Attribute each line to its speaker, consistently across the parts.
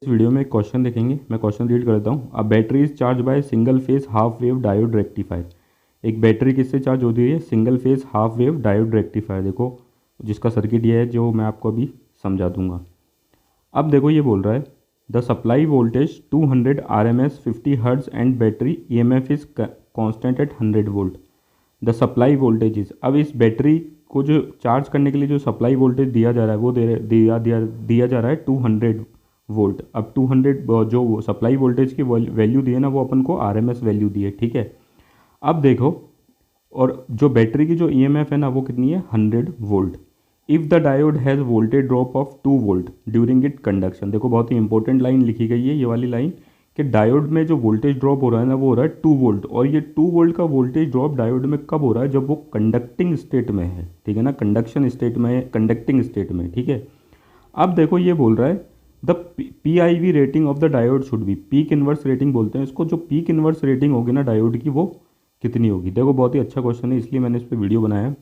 Speaker 1: इस वीडियो में एक क्वेश्चन देखेंगे। मैं क्वेश्चन रीड करता हूँ। A battery is charge by single phase half wave diode rectifier. एक बैटरी किससे चार्ज होती है? Single phase half wave diode rectifier. देखो जिसका सर्किट ये है जो मैं आपको अभी समझा दूंगा। अब देखो ये बोल रहा है the supply voltage 200 RMS 50 hertz and battery EMF is constant eight 100 volt. The supply voltage is, अब इस बैटरी को जो चार्ज करने के लिए जो सप्लाई वोल्टेज दिया जा रहा है वो दिया जा रहा है 200 वोल्ट। अब 200 जो सप्लाई वोल्टेज की वैल्यू दी है ना वो अपन को RMS वैल्यू दी है, ठीक है। अब देखो, और जो बैटरी की जो EMF है ना वो कितनी है? 100 volt. If the diode has voltage drop of 2 volt during it conduction. देखो बहुत ही इंपॉर्टेंट लाइन लिखी गई है ये वाली लाइन, कि डायोड में जो वोल्टेज ड्रॉप हो रहा है ना वो हो रहा है 2 वोल्ट। और ये 2 वोल्ट का वोल्टेज ड्रॉप डायोड में कब हो रहा है? जब वो कंडक्टिंग स्टेट में है, ठीक है ना, कंडक्शन स्टेट में, कंडक्टिंग स्टेट में, ठीक है। अब देखो ये बोल रहा है the PIV rating of the diode should be, peak inverse rating बोलते हैं इसको, जो पीक इन्वर्स रेटिंग होगी ना डायोड की वो कितनी होगी। देखो बहुत ही अच्छा क्वेश्चन है इसलिए मैंने इस पर वीडियो बनाया है।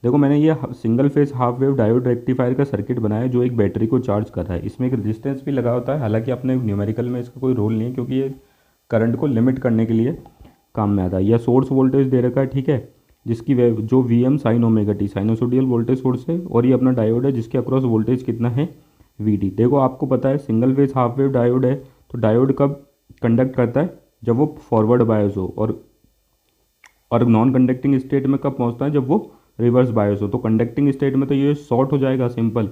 Speaker 1: देखो मैंने ये single phase half wave diode rectifier का सर्किट बनाया है जो एक बैटरी को चार्ज कर रहा है। इसमें एक रेजिस्टेंस भी लगा होता है, हालांकि अपने न्यूमेरिकल में इसका कोई रोल नहीं है क्योंकि ये करंट को लिमिट करने के लिए काम में आता है। यह सोर्स वोल्टेज दे रखा है, ठीक है, जिसकी वेव जो VM sine omega T sinusoidal voltage source है, और ये अपना डायोड है जिसके अक्रॉस वोल्टेज कितना है? VD। देखो आपको पता है single phase half wave diode है तो डायोड कब कंडक्ट करता है? जब वो फॉरवर्ड बायस हो। और नॉन कंडक्टिंग स्टेट में कब पहुंचता है? जब वो रिवर्स बायस हो। तो कंडक्टिंग स्टेट में तो ये शॉर्ट हो जाएगा सिंपल,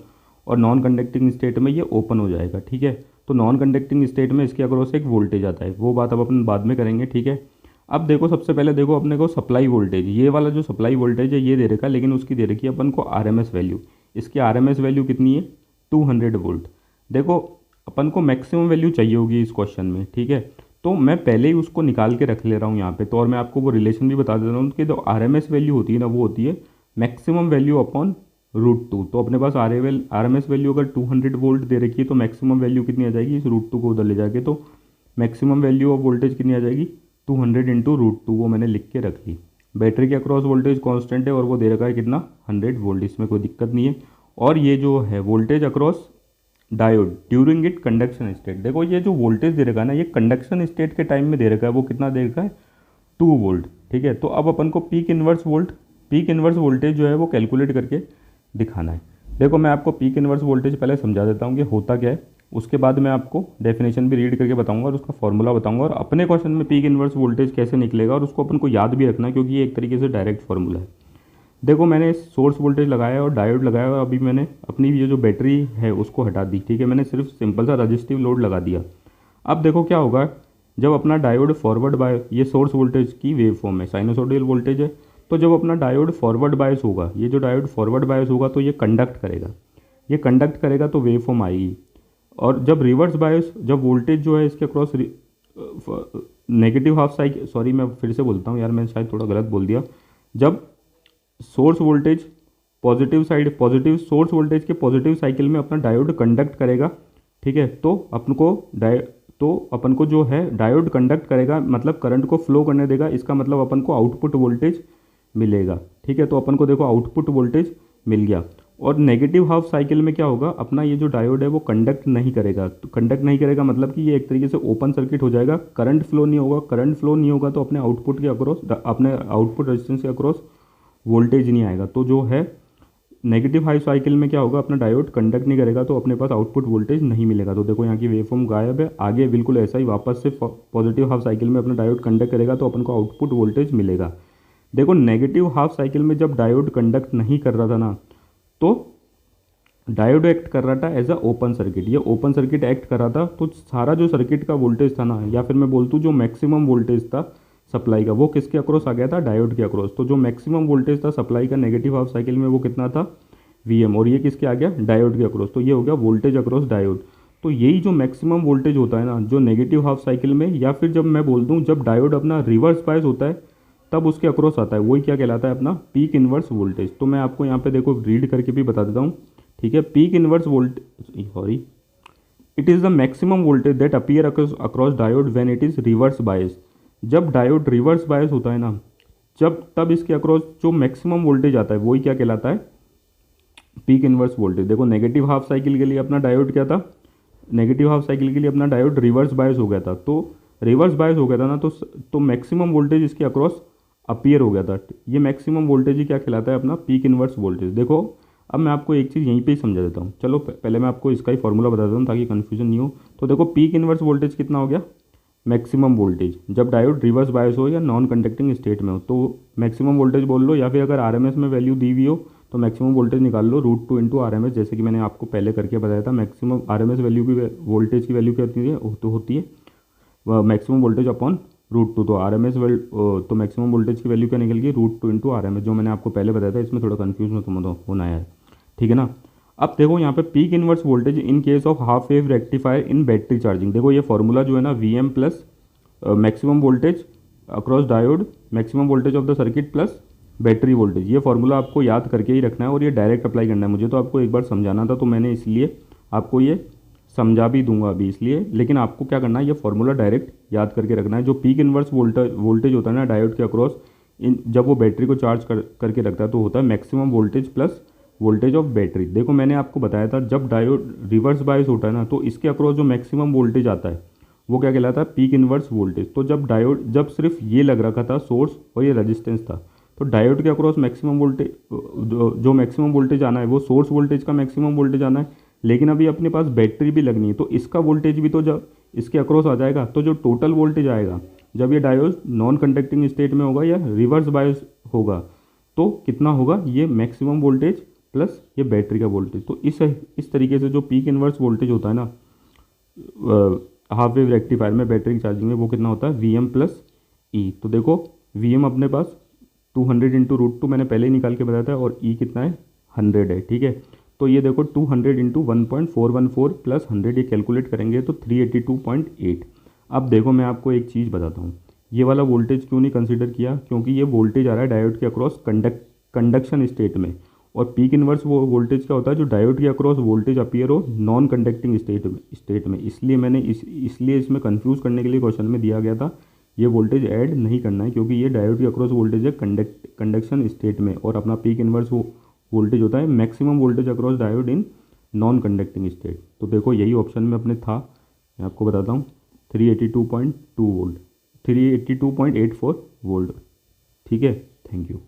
Speaker 1: और नॉन कंडक्टिंग स्टेट में ये ओपन हो जाएगा, ठीक है। तो नॉन कंडक्टिंग स्टेट में इसके अक्रॉस एक वोल्टेज आता है, वो बात अब अपन बाद में करेंगे, ठीक है। अब देखो सबसे पहले देखो अपने को सप्लाई वोल्टेज, ये वाला जो सप्लाई वोल्टेज है ये दे रखा है, लेकिन उसकी दे रखी है अपन को RMS वैल्यू। इसकी RMS वैल्यू कितनी है? 200 वोल्ट। देखो अपन को मैक्सिमम वैल्यू चाहिए होगी इस क्वेश्चन में, ठीक है। तो मैं पहले ही उसको निकाल के रख ले रहा हूँ यहाँ पे, तो और मैं आपको वो रिलेशन भी बता दे रहा हूँ कि जो RMS वैल्यू होती है ना वो होती है मैक्सिमम वैल्यू अपॉन √2। तो अपने पास RMS वैल्यू अगर 200 वोल्ट दे रखी है तो मैक्सिमम वैल्यू कितनी आ जाएगी? इस √2 को उधर ले जाके, तो मैक्सिमम वैल्यू ऑफ वोल्टेज कितनी आ जाएगी? 200 इंटू √2। वो मैंने लिख के रख ली। बैटरी के अक्रॉस वोल्टेज कांस्टेंट है और वो दे रखा है कितना? 100 वोल्ट। इसमें कोई दिक्कत नहीं है। और ये जो है voltage across diode during it conduction state, देखो ये जो वोल्टेज दे रखा है ना ये कंडक्शन स्टेट के टाइम में दे रखा है, वो कितना दे रखा है? 2 वोल्ट, ठीक है। तो अब अपन को पीक इन्वर्स वोल्टेज जो है वो कैलकुलेट करके दिखाना है। देखो मैं आपको पीक इन्वर्स वोल्टेज पहले समझा देता हूँ कि होता क्या है, उसके बाद मैं आपको डेफिनेशन भी रीड करके बताऊंगा और उसका फॉर्मूला बताऊंगा, और अपने क्वेश्चन में पीक इन्वर्स वोल्टेज कैसे निकलेगा और उसको अपन को याद भी रखना है क्योंकि ये एक तरीके से डायरेक्ट फार्मूला है। देखो मैंने सोर्स वोल्टेज लगाया और डायोड लगाया, और अभी मैंने अपनी ये जो बैटरी है उसको हटा दी, ठीक है। मैंने सिर्फ सिंपल सा रजिस्टिव लोड लगा दिया। अब देखो क्या होगा जब अपना डायोड फॉरवर्ड बाय, ये सोर्स वोल्टेज की वेव फॉर्म है, साइनोसोडियल वोल्टेज है, तो जब अपना डायोड फॉरवर्ड बायस होगा, ये जो डायोड फॉरवर्ड बायस होगा तो ये कंडक्ट करेगा, तो वेव फॉर्म आएगी। और जब रिवर्स बायस, जब वोल्टेज जो है इसके across negative half cycle, sorry मैं फिर से बोलता हूँ यार, मैं शायद थोड़ा गलत बोल दिया। जब source voltage positive source voltage के पॉजिटिव साइकिल में अपना डायोड कंडक्ट करेगा, ठीक है, तो अपन को जो है डायोड कंडक्ट करेगा मतलब करंट को फ्लो करने देगा, इसका मतलब अपन को आउटपुट वोल्टेज मिलेगा, ठीक है। तो अपन को देखो आउटपुट वोल्टेज मिल गया। और नेगेटिव हाफ साइकिल में क्या होगा, अपना ये जो डायोड है वो कंडक्ट नहीं करेगा। तो कंडक्ट नहीं करेगा मतलब कि ये एक तरीके से ओपन सर्किट हो जाएगा, करंट फ्लो नहीं होगा, तो अपने आउटपुट के अक्रॉस, अपने आउटपुट रेजिस्टेंस के अक्रॉस वोल्टेज नहीं आएगा। तो जो है नेगेटिव हाई साइकिल में क्या होगा, अपना डायोड कंडक्ट नहीं करेगा तो अपने पास आउटपुट वोल्टेज नहीं मिलेगा। तो देखो यहाँ की वेवफॉर्म गायब है, आगे बिल्कुल ऐसा ही वापस से पॉजिटिव हाफ साइकिल में अपना डायोड कंडक्ट करेगा तो अपन को आउटपुट वोल्टेज मिलेगा। देखो नेगेटिव हाफ साइकिल में जब डायोड कंडक्ट नहीं कर रहा था ना, तो डायोड एक्ट कर रहा था एज अ ओपन सर्किट, ये ओपन सर्किट एक्ट कर रहा था, तो सारा जो सर्किट का वोल्टेज था ना, या फिर मैं बोलतूँ जो मैक्सिमम वोल्टेज था सप्लाई का, वो किसके अक्रॉस आ गया था? डायोड के अक्रॉस। तो जो मैक्सिमम वोल्टेज था सप्लाई का नेगेटिव हाफ साइकिल में वो कितना था? VM। और ये किसके आ गया? डायोड के अक्रॉस। तो ये हो गया वोल्टेज अक्रॉस डायोड। तो यही जो मैक्सिमम वोल्टेज होता है ना जो नेगेटिव हाफ साइकिल में, या फिर जब मैं बोल दूँ जब डायोड अपना रिवर्स बायस होता है तब उसके अक्रॉस आता है, वही क्या कहलाता है? अपना पीक इन्वर्स वोल्टेज। तो मैं आपको यहाँ पे देखो रीड करके भी बता देता हूँ, ठीक है। Peak inverse voltage, sorry, it is the maximum voltage that appear across diode when it is reverse bias. जब डायोड रिवर्स बायस होता है ना, तब इसके अक्रॉस जो मैक्सिमम वोल्टेज आता है वही क्या कहलाता है? Peak inverse voltage. देखो नेगेटिव हाफ साइकिल के लिए अपना डायोड क्या था? नेगेटिव हाफ साइकिल के लिए अपना डायोड रिवर्स बायस हो गया था, तो रिवर्स बायस हो गया था ना, तो मैक्सिमम वोल्टेज इसके अक्रॉस अपीयर हो गया था। ये मैक्सिमम वोल्टेज ही क्या कहलाता है, अपना पीक इनवर्स वोल्टेज। देखो अब मैं आपको एक चीज़ यहीं पे ही समझा देता हूँ। चलो पहले मैं आपको इसका ही फॉर्मूला बता देता हूँ ताकि कन्फ्यूजन नहीं हो। तो देखो पीक इनवर्स वोल्टेज कितना हो गया, मैक्सिमम वोल्टेज जब डायोड रिवर्स बायस हो या नॉन कंडक्टिंग स्टेट में हो, तो मैक्सिमम वोल्टेज बोल लो, या फिर अगर आरएमएस में वैल्यू दी हुई हो तो मैक्सिमम वोल्टेज निकाल लो √2 इंटू आरएमएस, जैसे कि मैंने आपको पहले करके बताया था। मैक्सिमम आरएमएस वैल्यू की वोल्टेज की वैल्यू क्या होती है मैक्सिमम वोल्टेज अपॉन √2। तो आरएमएस तो मैक्सिमम वोल्टेज की वैल्यू क्या निकल गई, √2 इंटू आरएमएस, जो मैंने आपको पहले बताया था। इसमें थोड़ा कन्फ्यूज होना है, ठीक है ना। अब देखो यहाँ पे peak inverse voltage in case of half wave rectifier in battery charging. देखो ये फॉर्मूला जो है ना, VM plus maximum voltage across diode, maximum voltage of the circuit plus battery voltage, ये फॉर्मूला आपको याद करके ही रखना है और ये डायरेक्ट अप्लाई करना है। मुझे तो आपको एक बार समझाना था, तो मैंने इसलिए आपको ये समझा भी दूंगा अभी इसलिए, लेकिन आपको क्या करना है, ये फॉर्मूला डायरेक्ट याद करके रखना है। जो पीक इनवर्स वोल्टेज होता है ना डायोड के अक्रॉस, जब वो बैटरी को चार्ज करके रखता है, तो होता है maximum voltage plus voltage of battery. देखो मैंने आपको बताया था, जब डायोड रिवर्स बायस होता है ना, तो इसके अक्रॉस जो मैक्सिमम वोल्टेज आता है वो क्या कहलाता है, पीक इनवर्स वोल्टेज। तो जब सिर्फ ये लग रखा था सोर्स और ये रेजिस्टेंस था, तो डायोड के अक्रॉस मैक्सिमम वोल्टेज जो मैक्सिमम वोल्टेज आना है वो सोर्स वोल्टेज का मैक्सिमम वोल्टेज आना है। लेकिन अभी अपने पास बैटरी भी लगनी है, तो इसका वोल्टेज भी तो जब इसके अक्रॉस आ जाएगा, तो जो टोटल वोल्टेज आएगा जब ये डायोड नॉन कंडक्टिंग स्टेट में होगा या रिवर्स बायस होगा, तो कितना होगा, ये मैक्सिमम वोल्टेज प्लस ये बैटरी का वोल्टेज। तो इस तरीके से जो पीक इनवर्स वोल्टेज होता है ना हाफ वेव रेक्टिफायर में बैटरी चार्जिंग में, वो कितना होता है, वीएम प्लस ई। तो देखो वीएम अपने पास 200 इंटू √2 मैंने पहले ही निकाल के बताया था, और ई कितना है, 100 है, ठीक है। तो ये देखो 200 इंटू 1.414 प्लस 100, ये कैलकुलेट करेंगे तो 382.8। अब देखो मैं आपको एक चीज़ बताता हूँ, ये वाला वोल्टेज क्यों नहीं कंसिडर किया, क्योंकि ये वोल्टेज आ रहा है डायोड के अक्रॉस कंडक्शन स्टेट में, और पीक इनवर्स वो वोल्टेज क्या होता है, जो डायोड के अक्रॉस वोल्टेज अपीयर हो नॉन कंडक्टिंग स्टेट में। इसलिए मैंने इसलिए इसमें कंफ्यूज करने के लिए क्वेश्चन में दिया गया था, ये वोल्टेज ऐड नहीं करना है, क्योंकि ये डायोड के अक्रॉस वोल्टेज है कंडक्शन स्टेट में, और अपना पीक इनवर्स वोल्टेज होता है maximum voltage across diode in non conducting state. तो देखो यही ऑप्शन में अपने था, मैं आपको बताता हूँ, 382.2 वोल्ट, 382.84 वोल्ट, ठीक है। Thank you.